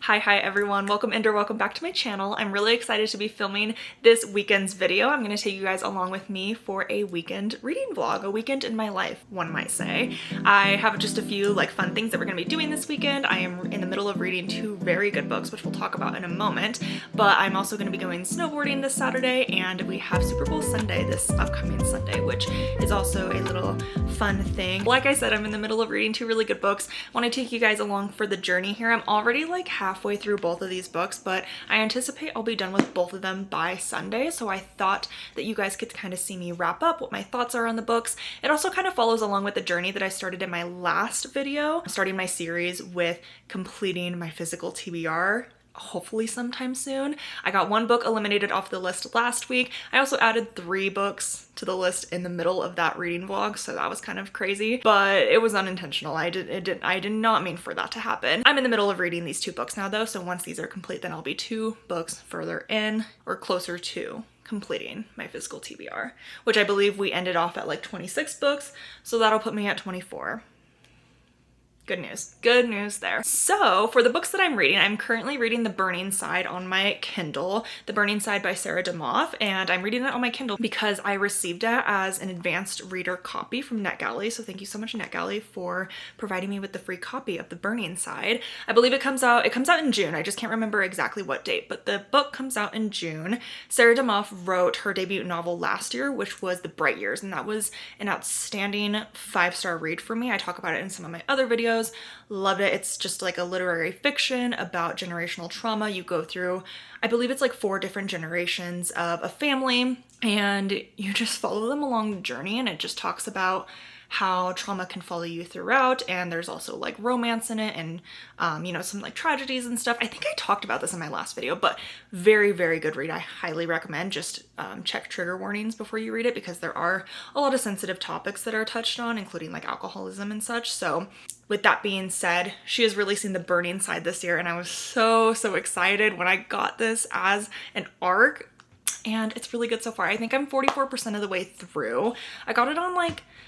Hi everyone, welcome in or welcome back to my channel. I'm really excited to be filming this weekend's video. I'm going to take you guys along with me for a weekend reading vlog, a weekend in my life, one might say. I have just a few fun things that we're going to be doing this weekend. I am in the middle of reading two very good books, which we'll talk about in a moment, but I'm also going to be going snowboarding this Saturday, and we have Super Bowl Sunday this upcoming Sunday, which is also a little fun thing. Like I said, I'm in the middle of reading two really good books. I want to take you guys along for the journey here. I'm already halfway through both of these books, but I anticipate I'll be done with both of them by Sunday, so I thought that you guys could kind of see me wrap up what my thoughts are on the books. It also kind of follows along with the journey that I started in my last video, starting my series with completing my physical TBR, hopefully sometime soon. I got one book eliminated off the list last week. I also added 3 books to the list in the middle of that reading vlog, so that was kind of crazy, but it was unintentional. I did not mean for that to happen. I'm in the middle of reading these 2 books now though, so once these are complete, then I'll be 2 books further in, or closer to completing my physical TBR, which I believe we ended off at 26 books, so that'll put me at 24. Good news there. So for the books that I'm reading, I'm currently reading The Burning Side on my Kindle, The Burning Side by Sarah DeMoff, and I'm reading it on my Kindle because I received it as an advanced reader copy from NetGalley, so thank you so much NetGalley for providing me with the free copy of The Burning Side. I believe it comes out in June. I just can't remember exactly what date, but the book comes out in June. Sarah DeMoff wrote her debut novel last year, which was The Bright Years, and that was an outstanding 5-star read for me. I talk about it in some of my other videos. Loved it. It's just a literary fiction about generational trauma. You go through, I believe it's 4 different generations of a family, and you just follow them along the journey, and it just talks about how trauma can follow you throughout, and there's also romance in it, and some tragedies and stuff. I think I talked about this in my last video, but very, very good read. I highly recommend. Just check trigger warnings before you read it, because there are a lot of sensitive topics that are touched on, including alcoholism and such. So with that being said, she is releasing The Burning Side this year, and I was so excited when I got this as an ARC, and it's really good so far. I think I'm 44% of the way through. I got it on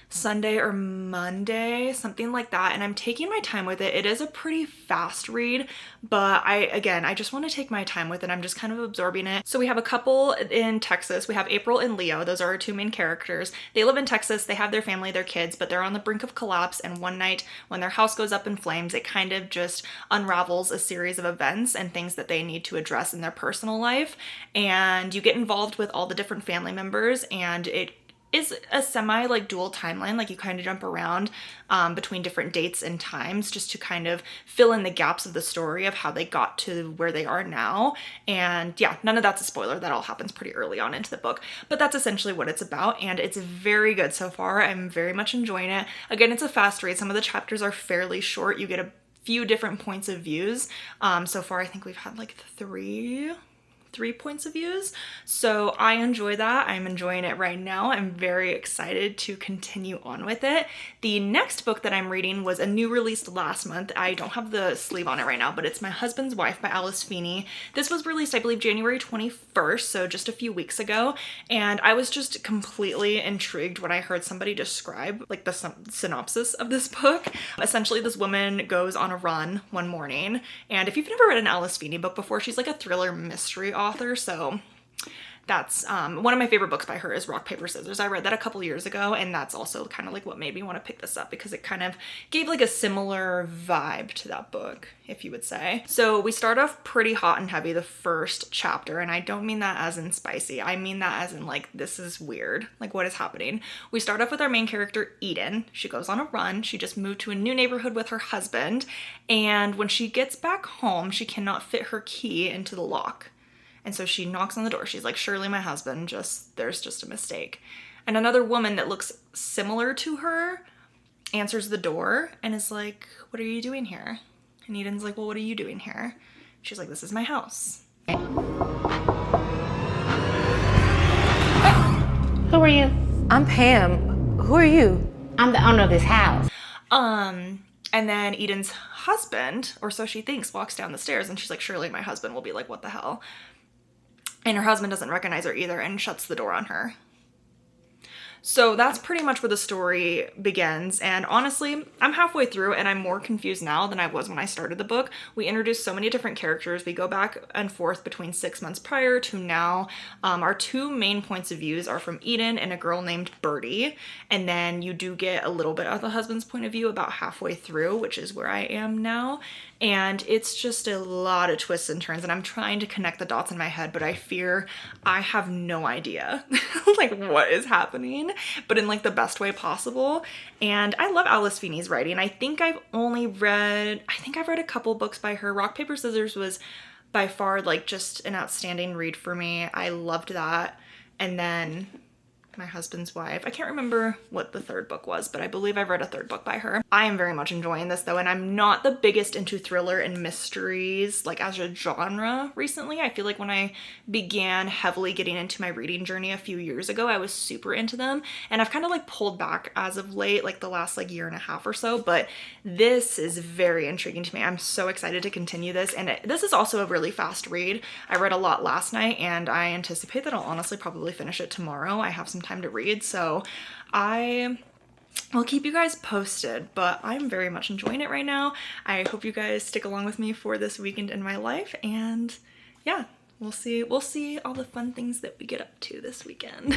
Sunday or Monday, something like that, and I'm taking my time with it. It is a pretty fast read, but I just want to take my time with it. I'm just kind of absorbing it. So we have a couple in Texas. We have April and Leo. Those are our 2 main characters. They live in Texas. They have their family, their kids, but they're on the brink of collapse, and one night when their house goes up in flames, it kind of just unravels a series of events and things that they need to address in their personal life, and you get involved with all the different family members, and it is a semi dual timeline. You kind of jump around between different dates and times just to kind of fill in the gaps of the story of how they got to where they are now. And yeah, none of that's a spoiler. That all happens pretty early on into the book, but that's essentially what it's about, and it's very good so far. I'm very much enjoying it. Again, it's a fast read. Some of the chapters are fairly short. You get a few different points of views. So far I think we've had 3 points of views. So I enjoy that. I'm enjoying it right now. I'm very excited to continue on with it. The next book that I'm reading was a new release last month. I don't have the sleeve on it right now, but it's My Husband's Wife by Alice Feeney. This was released, I believe, January 21st, so just a few weeks ago, and I was just completely intrigued when I heard somebody describe the synopsis of this book. Essentially, this woman goes on a run one morning, and if you've never read an Alice Feeney book before, she's a thriller mystery author, so that's one of my favorite books by her is Rock, Paper, Scissors. I read that a couple years ago, and that's also kind of what made me want to pick this up, because it kind of gave a similar vibe to that book, if you would say. So we start off pretty hot and heavy the first chapter, and I don't mean that as in spicy. I mean that as in this is weird. What is happening? We start off with our main character, Eden. She goes on a run. She just moved to a new neighborhood with her husband, and when she gets back home, she cannot fit her key into the lock. And so she knocks on the door. She's like, surely my husband, there's just a mistake. And another woman that looks similar to her answers the door and is like, what are you doing here? And Eden's like, well, what are you doing here? She's like, this is my house. Who are you? I'm Pam. Who are you? I'm the owner of this house. And then Eden's husband, or so she thinks, walks down the stairs, and she's like, surely my husband will be like, what the hell? And her husband doesn't recognize her either and shuts the door on her. So that's pretty much where the story begins, and honestly, I'm halfway through and I'm more confused now than I was when I started the book. We introduced so many different characters. We go back and forth between 6 months prior to now. Our two main points of views are from Eden and a girl named Birdie, and then you do get a little bit of the husband's point of view about halfway through, which is where I am now. And it's just a lot of twists and turns, and I'm trying to connect the dots in my head, but I fear I have no idea like what is happening, but in like the best way possible. And I love Alice Feeney's writing. I think I've read a couple books by her. Rock, Paper, Scissors was by far like just an outstanding read for me. I loved that. And then My Husband's Wife. I can't remember what the third book was, but I believe I've read a third book by her. I am very much enjoying this though, and I'm not the biggest into thriller and mysteries like as a genre recently. I feel like when I began heavily getting into my reading journey a few years ago, I was super into them, and I've kind of like pulled back as of late, like the last like year and a half or so, but this is very intriguing to me. I'm so excited to continue this, and this is also a really fast read. I read a lot last night, and I anticipate that I'll honestly probably finish it tomorrow. I have some time to read, so I will keep you guys posted, but I'm very much enjoying it right now. I hope you guys stick along with me for this weekend in my life, and yeah, we'll see all the fun things that we get up to this weekend.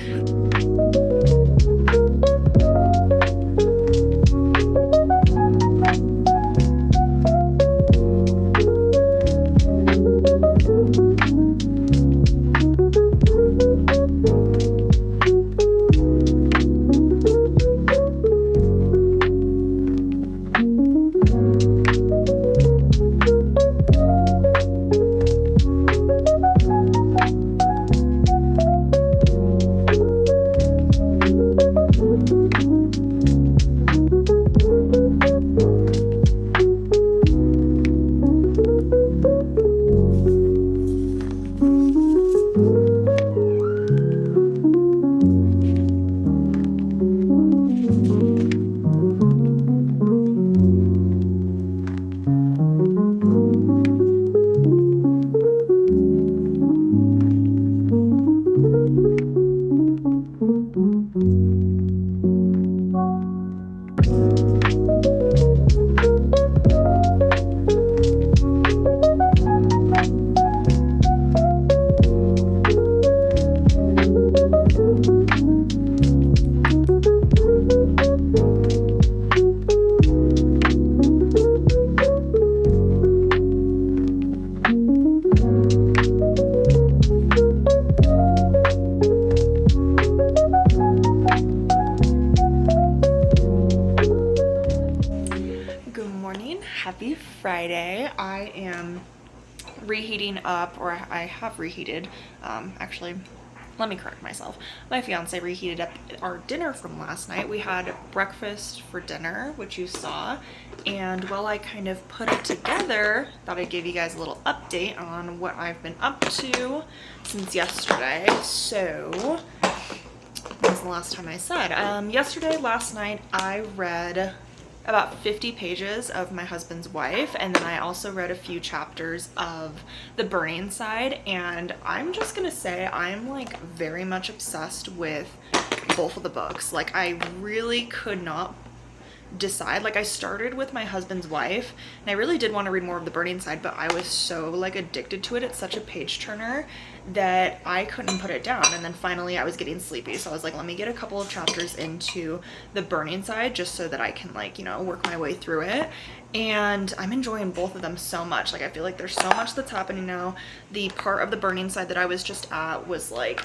Happy Friday. I am reheating up, or I have reheated. Actually, let me correct myself. My fiance reheated up our dinner from last night. We had breakfast for dinner, which you saw, and while I kind of put it together, thought I'd give you guys a little update on what I've been up to since yesterday. So, when was the last time I said? Last night, I read about 50 pages of My Husband's Wife, and then I also read a few chapters of The Burning Side, and I'm just gonna say I'm like very much obsessed with both of the books. Like, I really could not decide. Like, I started with My Husband's Wife, and I really did want to read more of The Burning Side, but I was so like addicted to it. It's such a page turner that I couldn't put it down. And then finally I was getting sleepy, so I was like, let me get a couple of chapters into The Burning Side just so that I can, like, you know, work my way through it. And I'm enjoying both of them so much. Like, I feel like there's so much that's happening now. The part of The Burning Side that I was just at was like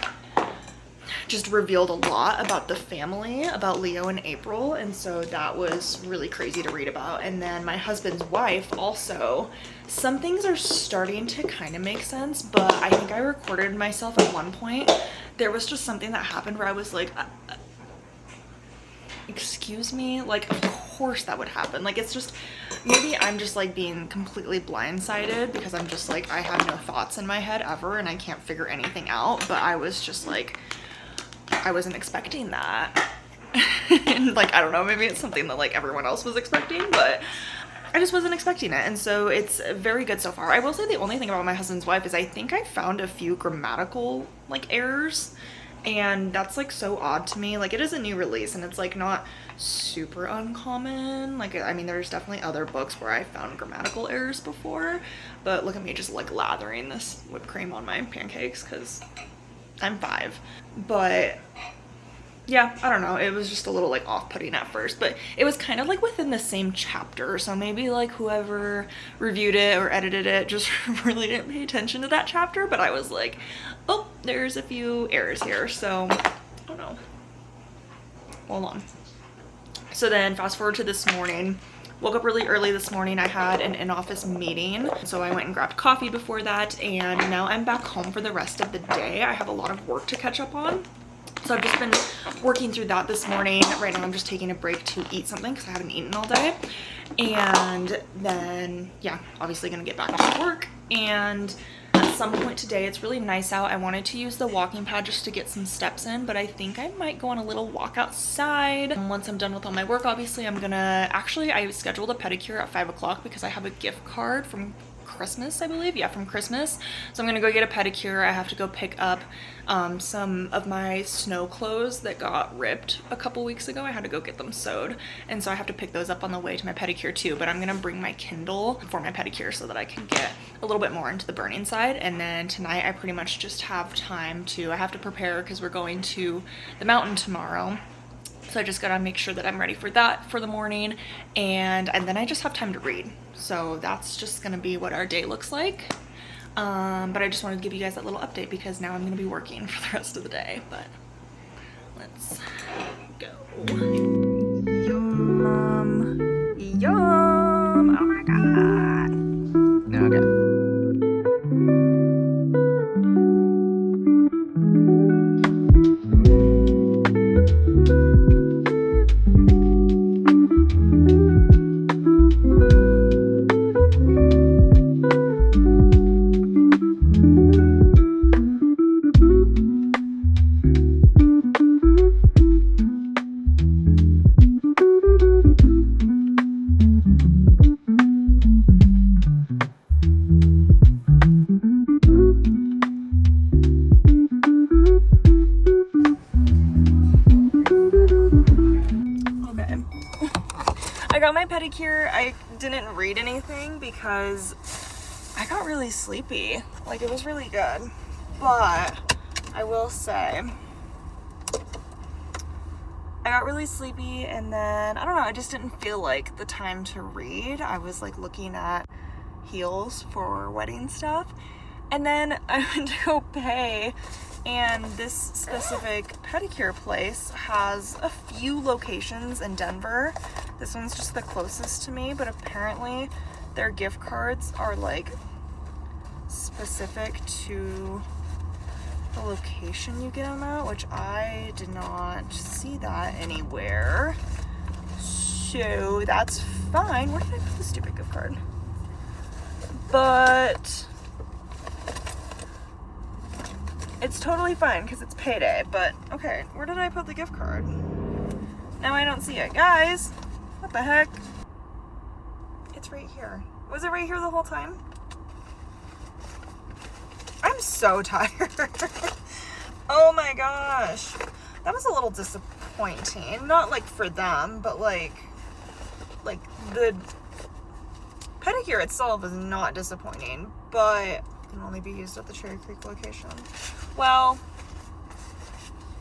just revealed a lot about the family, about Leo and April, and so that was really crazy to read about. And then My Husband's Wife also, some things are starting to kind of make sense, but I think I recorded myself at one point. There was just something that happened where I was like, excuse me? Like, of course that would happen. Like, it's just, maybe I'm just like being completely blindsided because I'm just like, I have no thoughts in my head ever and I can't figure anything out, but I was just like, I wasn't expecting that. And like, I don't know, maybe it's something that like everyone else was expecting, but I just wasn't expecting it. And so it's very good so far. I will say the only thing about My Husband's Wife is I think I found a few grammatical like errors, And that's like so odd to me. Like, it is a new release and it's like not super uncommon. Like, I mean, there's definitely other books where I found grammatical errors before, but look at me just like lathering this whipped cream on my pancakes because I'm 5. But yeah, I don't know, it was just a little like off-putting at first, but it was kind of like within the same chapter, so maybe like whoever reviewed it or edited it just really didn't pay attention to that chapter. But I was like, oh, there's a few errors here, so I don't know. Hold on. So then fast forward to this morning. Woke up really early this morning. I had an in-office meeting, so I went and grabbed coffee before that, and now I'm back home for the rest of the day. I have a lot of work to catch up on, so I've just been working through that this morning. Right now I'm just taking a break to eat something because I haven't eaten all day, and then yeah, obviously gonna get back to work. And at some point today, it's really nice out. I wanted to use the walking pad just to get some steps in, but I think I might go on a little walk outside. And once I'm done with all my work, obviously I'm gonna, actually I scheduled a pedicure at 5 o'clock because I have a gift card from Christmas, I believe. Yeah, from Christmas. So I'm gonna go get a pedicure. I have to go pick up some of my snow clothes that got ripped a couple weeks ago. I had to go get them sewed, and so I have to pick those up on the way to my pedicure too. But I'm gonna bring my Kindle for my pedicure so that I can get a little bit more into the burning side. And then tonight I pretty much just have time to, I have to prepare because we're going to the mountain tomorrow. So I just gotta make sure that I'm ready for that for the morning, and then I just have time to read. So that's just gonna be what our day looks like. But I just wanted to give you guys that little update because now I'm gonna be working for the rest of the day. But let's go. Yum. Yum. Oh my God. Okay. I got my pedicure. I didn't read anything because I got really sleepy. Like, it was really good. But I will say, I got really sleepy, and then, I don't know, I just didn't feel like the time to read. I was like looking at heels for wedding stuff. And then I went to go pay, and this specific pedicure place has a few locations in Denver. This one's just the closest to me, but apparently their gift cards are like specific to the location you get them at, which I did not see that anywhere. So that's fine. Where did I put the stupid gift card? But it's totally fine because it's payday. But okay, where did I put the gift card? Now I don't see it. Guys, what the heck? It's right here. Was it right here the whole time? I'm so tired. Oh my gosh. That was a little disappointing. Not like for them, but like the pedicure itself is not disappointing, but can only be used at the Cherry Creek location. Well,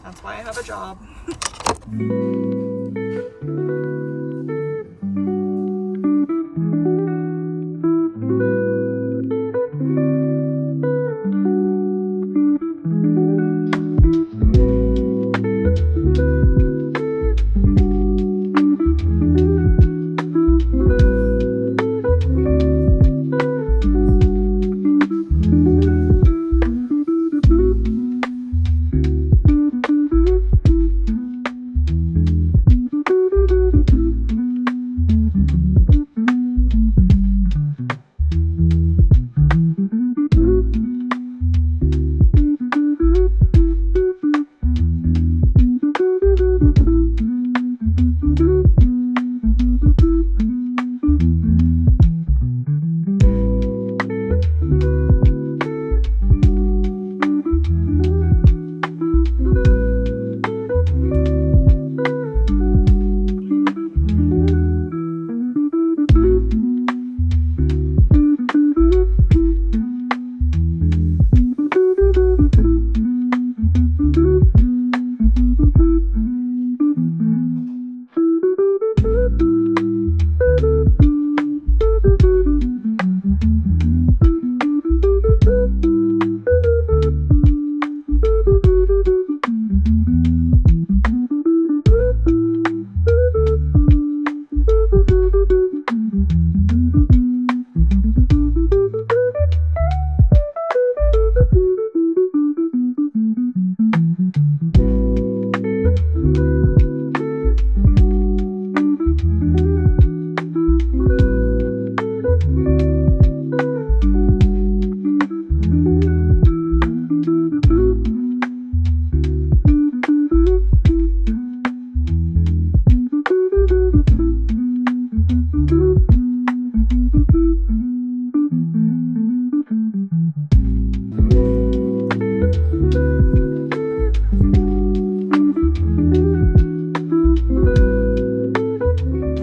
that's why I have a job.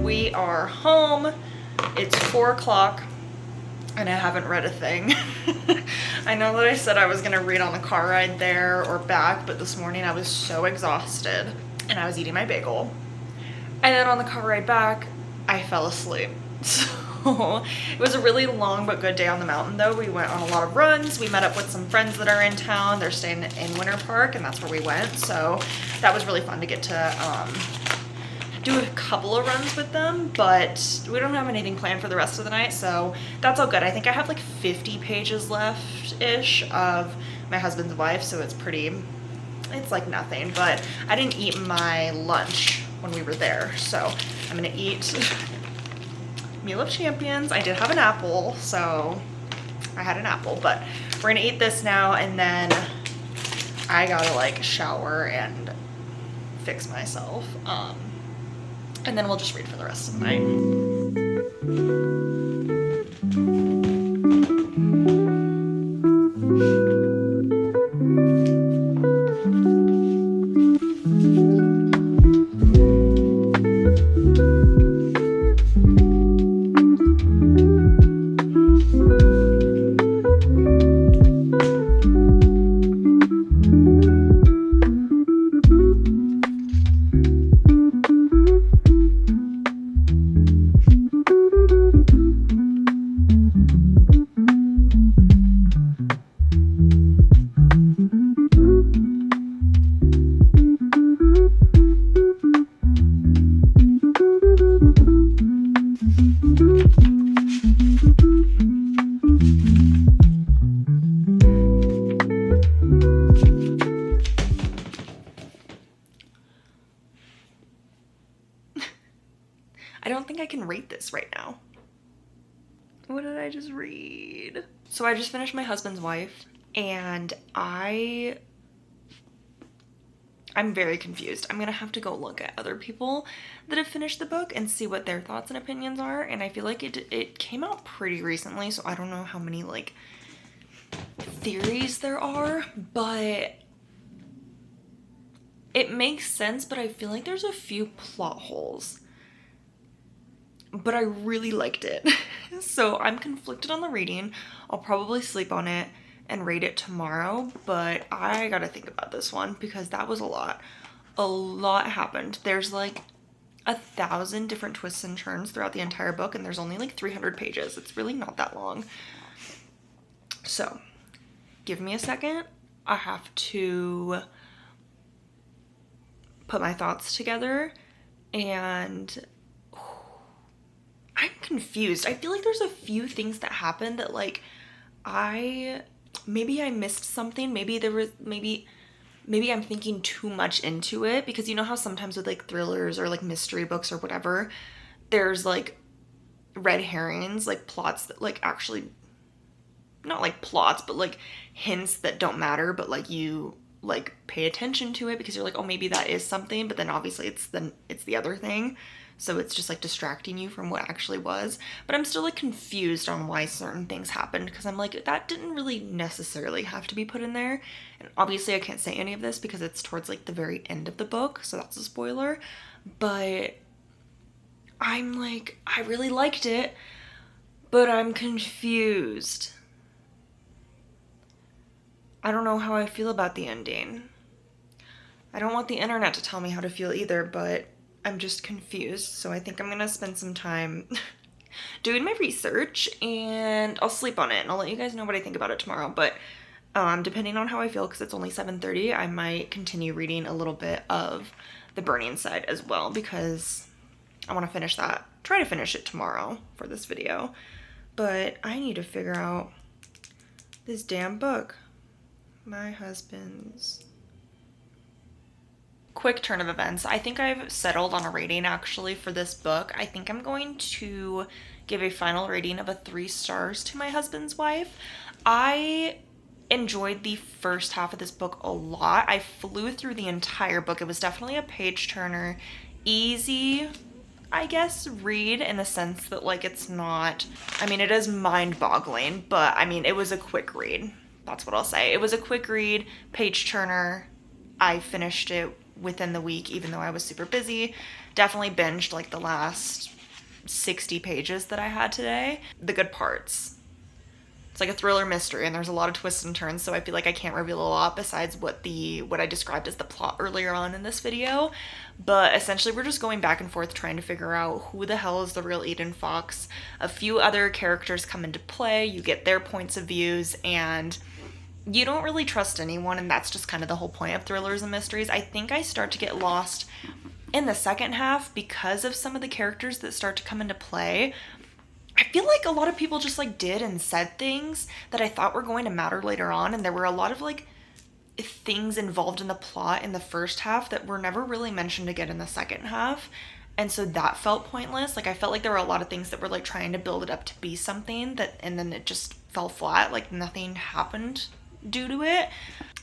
We are home. It's 4 o'clock and I haven't read a thing. I know that I said I was gonna read on the car ride there or back, but this morning I was so exhausted and I was eating my bagel. And then on the car ride back, I fell asleep. So it was a really long but good day on the mountain though. We went on a lot of runs. We met up with some friends that are in town. They're staying in Winter Park and that's where we went. So that was really fun to get to do a couple of runs with them, but we don't have anything planned for the rest of the night, so that's all good. I think I have like 50 pages left-ish of My Husband's Wife, so it's like nothing, but I didn't eat my lunch when we were there, so I'm gonna eat Meal of Champions. I did have an apple, so I had an apple, but we're gonna eat this now, and then I gotta like shower and fix myself. And then we'll just read for the rest of the night. I don't think I can rate this right now. What did I just read? So I just finished My Husband's Wife and I'm very confused. I'm gonna have to go look at other people that have finished the book and see what their thoughts and opinions are, and I feel like it came out pretty recently, so I don't know how many like theories there are, but it makes sense, but I feel like there's a few plot holes. But I really liked it. So I'm conflicted on the reading. I'll probably sleep on it and rate it tomorrow, but I gotta think about this one because that was a lot. A lot happened. There's like 1,000 different twists and turns throughout the entire book, and there's only like 300 pages. It's really not that long. So give me a second. I have to put my thoughts together, and I'm confused. I feel like there's a few things that happened that like maybe I missed something. Maybe I'm thinking too much into it, because you know how sometimes with like thrillers or like mystery books or whatever, there's like red herrings, like plots that like actually, not like plots, but like hints that don't matter, but like you like pay attention to it because you're like, oh, maybe that is something, but then obviously it's the other thing. So it's just like distracting you from what actually was. But I'm still like confused on why certain things happened, because I'm like, that didn't really necessarily have to be put in there. And obviously I can't say any of this because it's towards like the very end of the book, so that's a spoiler. But I'm like, I really liked it, but I'm confused. I don't know how I feel about the ending. I don't want the internet to tell me how to feel either, but I'm just confused, so I think I'm gonna spend some time doing my research, and I'll sleep on it, and I'll let you guys know what I think about it tomorrow. But depending on how I feel, because it's only 7:30, I might continue reading a little bit of The Burning Side as well, because I want to finish that. Try to finish it tomorrow for this video, but I need to figure out this damn book. My Husband's. Quick turn of events. I think I've settled on a rating actually for this book. I think I'm going to give a final rating of 3 stars to My Husband's Wife. I enjoyed the first half of this book a lot. I flew through the entire book. It was definitely a page turner. Easy, I guess, read in the sense that like it's not, I mean, it is mind-boggling, but I mean, it was a quick read. That's what I'll say. It was a quick read, page turner. I finished it within the week, even though I was super busy. Definitely binged like the last 60 pages that I had today. The good parts. It's like a thriller mystery, and there's a lot of twists and turns, so I feel like I can't reveal a lot besides what I described as the plot earlier on in this video. But essentially we're just going back and forth trying to figure out who the hell is the real Eden Fox. A few other characters come into play, you get their points of views, and you don't really trust anyone, and that's just kind of the whole point of thrillers and mysteries. I think I start to get lost in the second half because of some of the characters that start to come into play. I feel like a lot of people just like did and said things that I thought were going to matter later on, and there were a lot of like things involved in the plot in the first half that were never really mentioned again in the second half. And so that felt pointless. Like I felt like there were a lot of things that were like trying to build it up to be something that, and then it just fell flat. Like nothing happened due to it.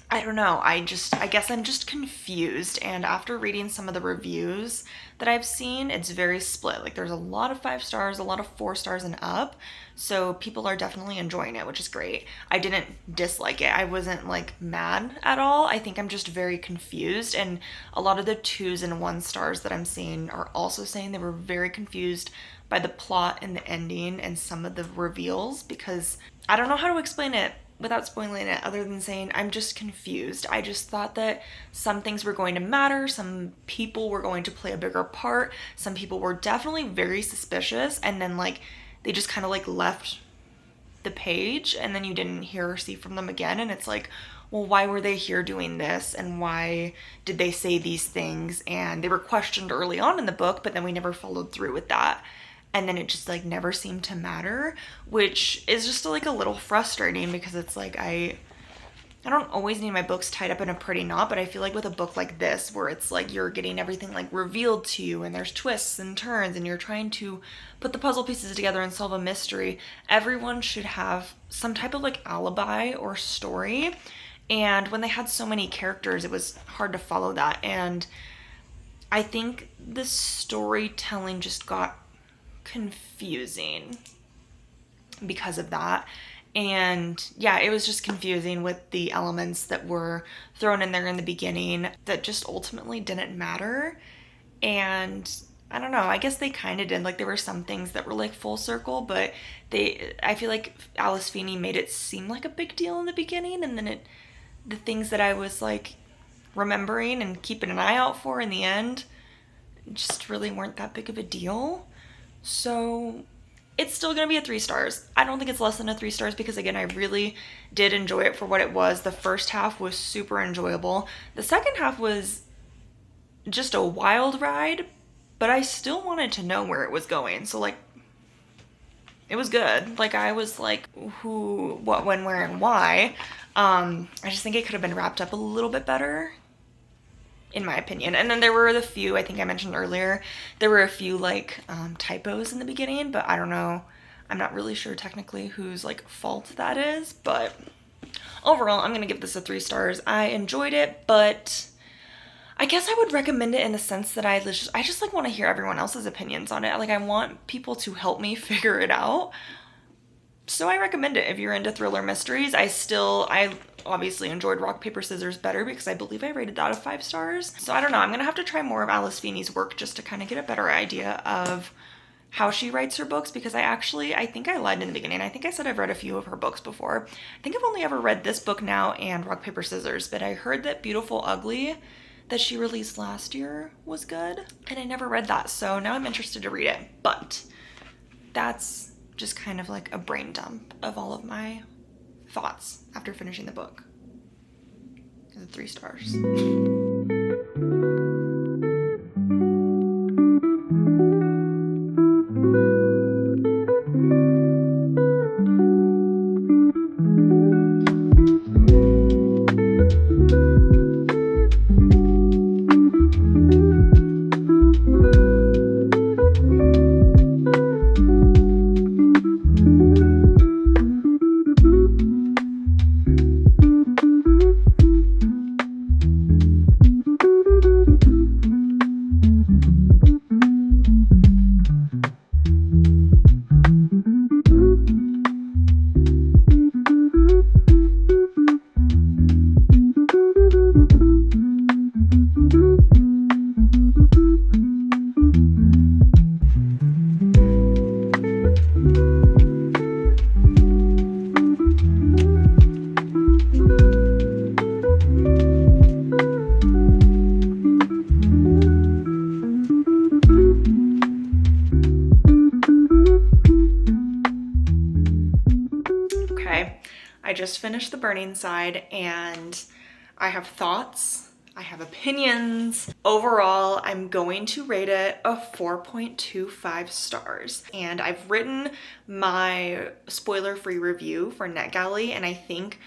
I don't know. I guess I'm just confused. And after reading some of the reviews that I've seen, it's very split. Like there's a lot of 5 stars, a lot of 4 stars and up. So people are definitely enjoying it, which is great. I didn't dislike it. I wasn't like mad at all. I think I'm just very confused. And a lot of the 2s and 1 stars that I'm seeing are also saying they were very confused by the plot and the ending and some of the reveals, because I don't know how to explain it without spoiling it, other than saying I'm just confused. I just thought that some things were going to matter, some people were going to play a bigger part, some people were definitely very suspicious, and then like they just kind of like left the page, and then you didn't hear or see from them again, and it's like, well, why were they here doing this, and why did they say these things? And they were questioned early on in the book, but then we never followed through with that. And then it just like never seemed to matter, which is just like a little frustrating, because it's like I don't always need my books tied up in a pretty knot, but I feel like with a book like this, where it's like you're getting everything like revealed to you, and there's twists and turns, and you're trying to put the puzzle pieces together and solve a mystery, everyone should have some type of like alibi or story. And when they had so many characters, it was hard to follow that. And I think the storytelling just got confusing because of that. And yeah, it was just confusing with the elements that were thrown in there in the beginning that just ultimately didn't matter. And I don't know, I guess they kind of did. Like there were some things that were like full circle, but I feel like Alice Feeney made it seem like a big deal in the beginning, and then the things that I was like remembering and keeping an eye out for in the end just really weren't that big of a deal. So it's still gonna be a 3 stars. I don't think it's less than a 3 stars, because again, I really did enjoy it for what it was. The first half was super enjoyable. The second half was just a wild ride, but I still wanted to know where it was going. So like, it was good. Like I was like, who, what, when, where, and why. I just think it could have been wrapped up a little bit better, in my opinion. And then there were the few, I think I mentioned earlier, there were a few like typos in the beginning, but I don't know, I'm not really sure technically whose like fault that is. But overall, I'm gonna give this a 3 stars. I enjoyed it, but I guess I would recommend it in the sense that I just like want to hear everyone else's opinions on it. Like I want people to help me figure it out. So I recommend it if you're into thriller mysteries. I obviously enjoyed Rock, Paper, Scissors better, because I believe I rated that a 5 stars. So I don't know, I'm gonna have to try more of Alice Feeney's work just to kind of get a better idea of how she writes her books, because I think I lied in the beginning. I think I said I've read a few of her books before. I think I've only ever read this book now and Rock, Paper, Scissors, but I heard that Beautiful Ugly that she released last year was good, and I never read that, so now I'm interested to read it. But that's just kind of like a brain dump of all of my thoughts after finishing the book. 3 stars. just finished The Burning Side and I have thoughts, I have opinions. Overall, I'm going to rate it a 4.25 stars. And I've written my spoiler-free review for NetGalley, and I think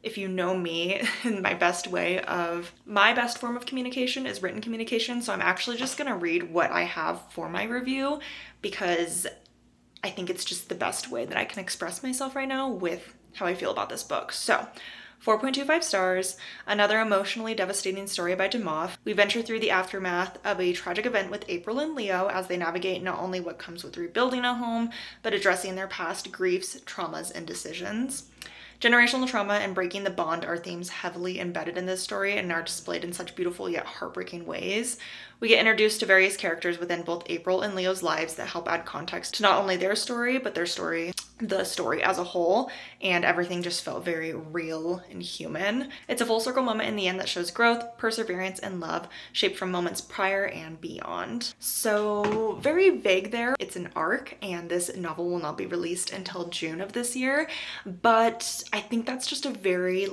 if you know me, my best form of communication is written communication. So I'm actually just gonna read what I have for my review because I think it's just the best way that I can express myself right now with how I feel about this book. So 4.25 stars, another emotionally devastating story by DeMoff. We venture through the aftermath of a tragic event with April and Leo as they navigate not only what comes with rebuilding a home, but addressing their past griefs, traumas, and decisions. Generational trauma and breaking the bond are themes heavily embedded in this story and are displayed in such beautiful yet heartbreaking ways. We get introduced to various characters within both April and Leo's lives that help add context to not only their story, but the story as a whole, and everything just felt very real and human. It's a full circle moment in the end that shows growth, perseverance, and love shaped from moments prior and beyond. So very vague there. It's an arc, and this novel will not be released until June of this year, but I think that's just a very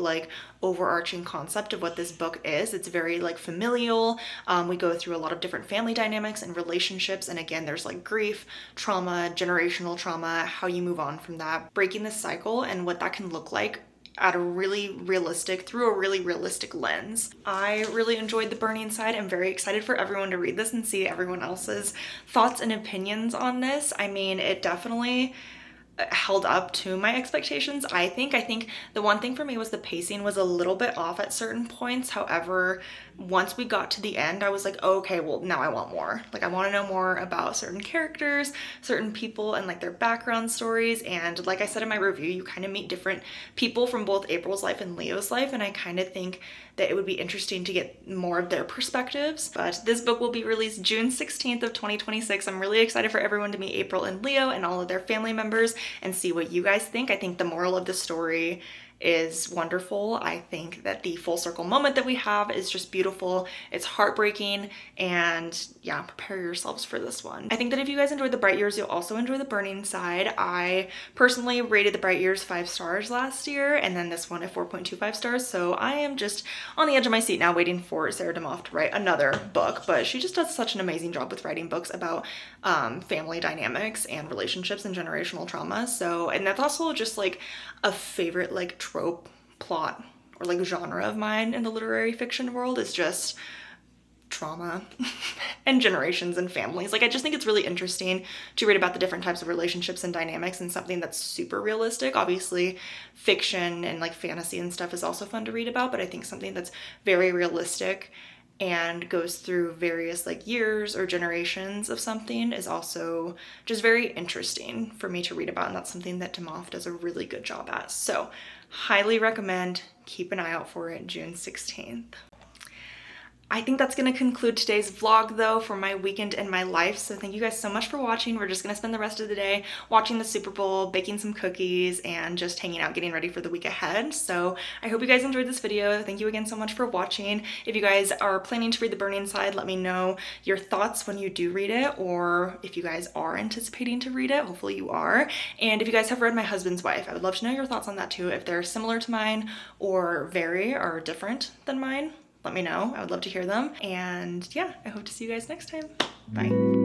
overarching concept of what this book is. It's very familial. We go through a lot of different family dynamics and relationships, and again there's grief, trauma, generational trauma, how you move on from that, breaking the cycle, and what that can look like through a really realistic lens. I really enjoyed The Burning Side. I'm very excited for everyone to read this and see everyone else's thoughts and opinions on this. I mean, it definitely held up to my expectations. I think the one thing for me was the pacing was a little bit off at certain points. However, once we got to the end, I was like, oh, okay, well now I want more. I want to know more about certain characters, certain people, and their background stories. And like I said in my review, you kind of meet different people from both April's life and Leo's life, and I kind of think that it would be interesting to get more of their perspectives. But this book will be released June 16th of 2026. I'm really excited for everyone to meet April and Leo and all of their family members and see what you guys think. I think the moral of the story is wonderful. I think that the full circle moment that we have is just beautiful. It's heartbreaking, and yeah, prepare yourselves for this one. I think that if you guys enjoyed The Bright Years, you'll also enjoy The Burning Side. I personally rated The Bright Years 5 stars last year, and then this one at 4.25 stars. So I am just on the edge of my seat now waiting for Sarah DeMoff to write another book, but she just does such an amazing job with writing books about family dynamics and relationships and generational trauma. So, and that's also just a favorite trope, plot, or genre of mine in the literary fiction world is just trauma and generations and families. I just think it's really interesting to read about the different types of relationships and dynamics, and something that's super realistic. Obviously fiction and fantasy and stuff is also fun to read about, but I think something that's very realistic and goes through various years or generations of something is also just very interesting for me to read about, and that's something that DeMoff does a really good job at. So highly recommend. Keep an eye out for it June 16th. I think that's going to conclude today's vlog though for my weekend in my life. So thank you guys so much for watching. We're just going to spend the rest of the day watching the Super Bowl, baking some cookies, and just hanging out, getting ready for the week ahead. So I hope you guys enjoyed this video. Thank you again so much for watching. If you guys are planning to read The Burning Side, let me know your thoughts when you do read it, or if you guys are anticipating to read it. Hopefully you are. And if you guys have read My Husband's Wife, I would love to know your thoughts on that too. If they're similar to mine or different than mine, let me know. I would love to hear them. And yeah, I hope to see you guys next time. Bye.